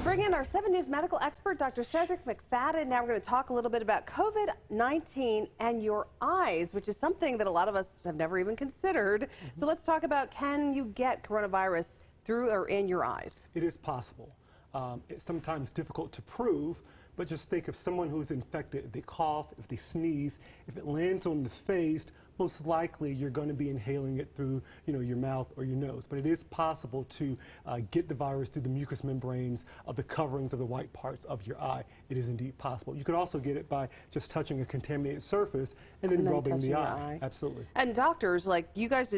bring in our 7 News medical expert, Dr. Cedrek McFadden. Now we're going to talk a little bit about COVID-19 and your eyes, which is something that a lot of us have never even considered. So let's talk about, can you get coronavirus through or in your eyes? It is possible. It's sometimes difficult to prove, but just think of someone who's infected. If they cough, if they sneeze, if it lands on the face, most likely you're going to be inhaling it through, your mouth or your nose. But it is possible to get the virus through the mucous membranes of the coverings of the white parts of your eye. It is indeed possible. You could also get it by just touching a contaminated surface and then rubbing the eye. Absolutely. And doctors, like you guys,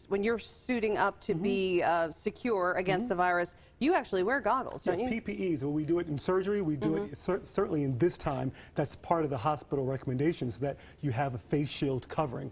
when you're suiting up to be secure against the virus, you actually wear goggles, don't you? PPEs. When we do it in surgery, we do it certainly in this time. That's part of the hospital recommendations, that you have a face shield covering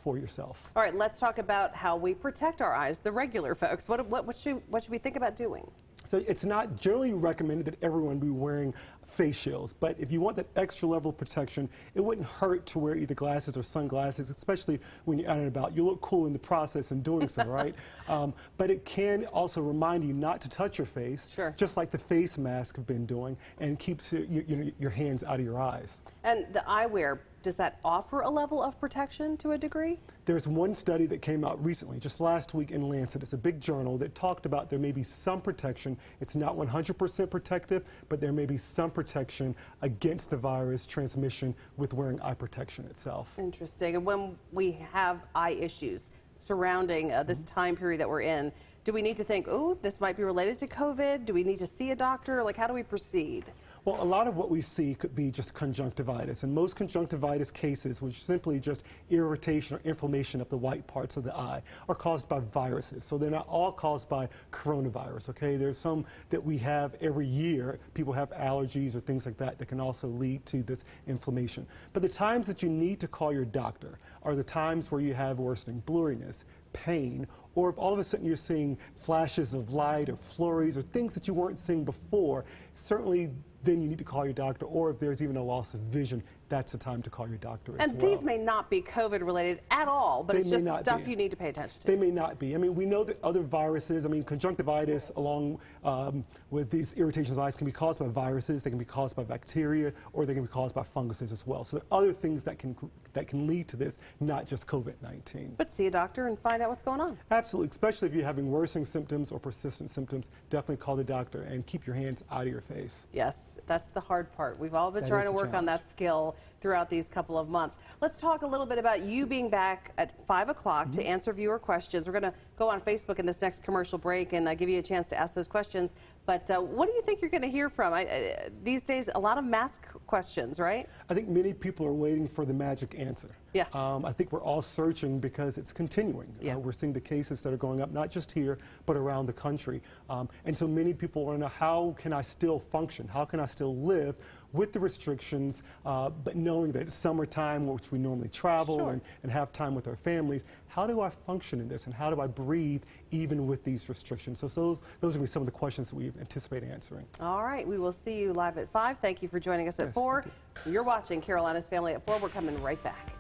for yourself. All right, let's talk about how we protect our eyes, the regular folks. What should we think about doing? So it's not generally recommended that everyone be wearing face shields, but if you want that extra level of protection, it wouldn't hurt to wear either glasses or sunglasses, especially when you're out and about. You look cool in the process in doing so, right? But it can also remind you not to touch your face, just like the face mask have been doing, and keeps your hands out of your eyes. And the eyewear, does that offer a level of protection to a degree? There's one study that came out recently, just last week in Lancet. It's a big journal that talked about there may be some protection. It's not 100% protective, but there may be some protection against the virus transmission with wearing eye protection itself. Interesting. And when we have eye issues surrounding this time period that we're in, do we need to think, oh, this might be related to COVID? Do we need to see a doctor? Like, how do we proceed? Well, a lot of what we see could be just conjunctivitis, and most conjunctivitis cases, which is simply just irritation or inflammation of the white parts of the eye, are caused by viruses. So they're not all caused by coronavirus, okay? There's some that we have every year. People have allergies or things like that that can also lead to this inflammation. But the times that you need to call your doctor are the times where you have worsening blurriness, pain, or if all of a sudden you're seeing flashes of light or flurries or things that you weren't seeing before, certainly then you need to call your doctor. Or if there's even a loss of vision, that's the time to call your doctor as well. And these may not be COVID related at all, but it's just stuff you need to pay attention to. They may not be. I mean, we know that other viruses, conjunctivitis along with these irritations of eyes can be caused by viruses, they can be caused by bacteria, or they can be caused by funguses as well. So there are other things that can lead to this, not just COVID-19. But see a doctor and find out what's going on. Absolutely, especially if you're having worsening symptoms or persistent symptoms, definitely call the doctor and keep your hands out of your face. Yes, that's the hard part. We've all been trying to work on that skill throughout these couple of months. Let's talk a little bit about you being back at 5 o'clock to answer viewer questions. We're going to go on Facebook in this next commercial break and give you a chance to ask those questions. But what do you think you're going to hear from? These days, a lot of mask questions, right? I think many people are waiting for the magic answer. Yeah. I think we're all searching because it's continuing. Yeah. We're seeing the cases that are going up, not just here, but around the country. And so many people want to know, how can I still function? How can I still live with the restrictions, but knowing that it's summertime, which we normally travel and have time with our families? How do I function in this, and how do I breathe even with these restrictions? So those are going to be some of the questions that we anticipate answering. All right, we will see you live at 5. Thank you for joining us at 4. You're watching Carolina's Family at 4. We're coming right back.